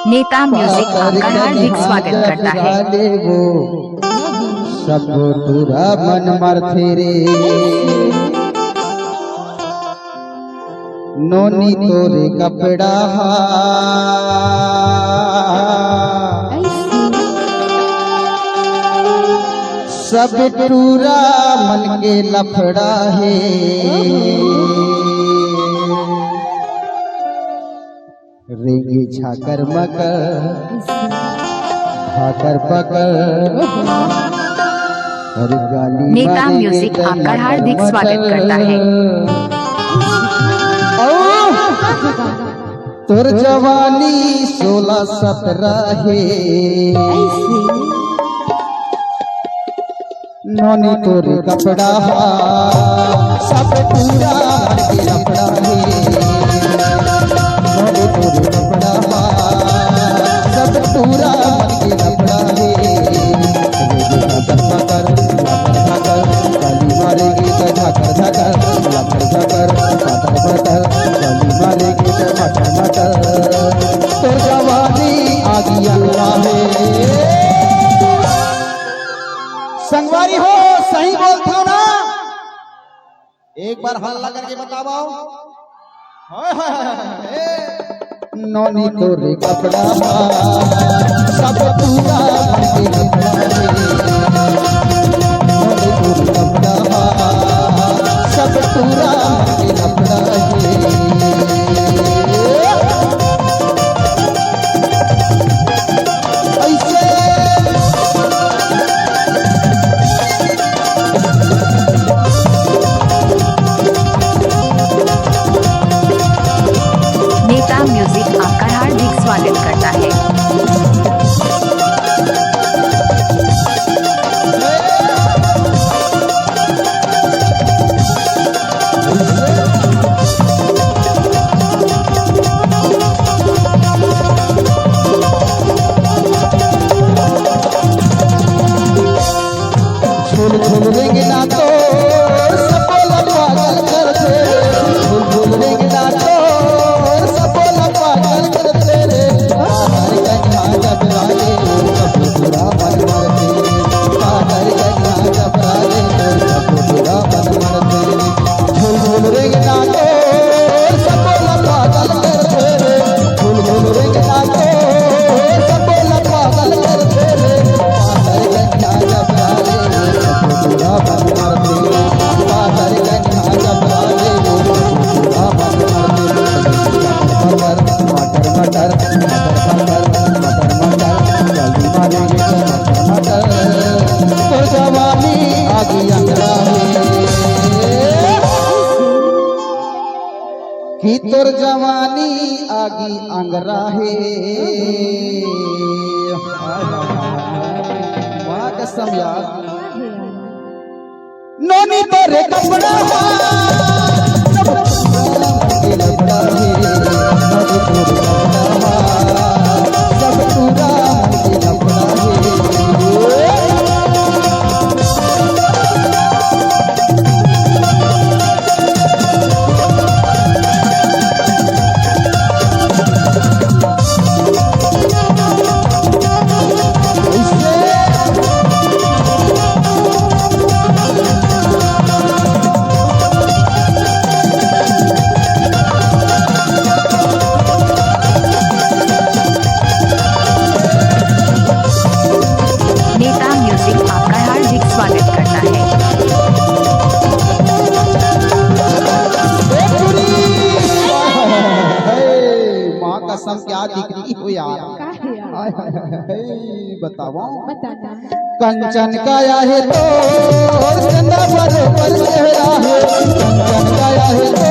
नेता म्यूजिक आपका हार्दिक स्वागत करता है। सब पूरा मन मरथे रे नोनी तोरे कपड़ा सब पूरा मन के लफड़ा है रेंगे झाकर मकर भाकर पकर और गाली नेता म्यूजिक आपका हार्दिक स्वागत करता है। तोर जवानी 16-17 है नोनी तोरे कपड़ा सब पूरा मन के लफड़ा है नोनी तोरे कपड़ा सब पूरा मन के लफड़ा है झाकर झाकर गाली मारेगी तो झाकर झाकर लफड़ झाकर पातर पातर गाली मारेगी तो मटर मटर तो जवानी आगी अल्लाह है। संगवारी हो सही बोलते हो ना, एक बार हल्ला करके बताओ। नोनी तोरे कपड़ा सब पूरा मन के लफड़ा नोनी तोरे कपड़ा सब पूरा मन के लफड़ा नेता म्यूजिक आपका हार्दिक स्वागत करता है। झूल झूल रेंगे ना तो सबोला पागल कर दे झूल झूल रेंगे ना तो सबोला पागल कर दे रे पागल कन्या जब राजे सब पूरा मन मरते पागल कन्या जब राजे सब पूरा मन मरते झूल झूल रेंगे ना तो सबोला पागल कर दे रे झूल झूल रेंगे ना तो सबोला पागल कर दे रे पागल कन्या जब राजे पूरा मन मरते पागल कन्या जब राजे पूरा मन मरते मटर मटर मटर मटर मटर जल्दी मारेंगे मटर मटर तो जवानी आगी अंगरा कि तोर जवानी आगी अंगरा है वाह कसम यार नोनी तोरे कपड़ा सब पूरा मन के लफड़ा है नोनी तोरे कपड़ा सब पूरा मन के लफड़ा है नेता म्यूजिक आपका हार्दिक स्वागत करता है। माँ कसम क्या दिख रही हो यार बताओ कंचन काया है तो चंदा बरोबर चेहरा है कंचन काया है तो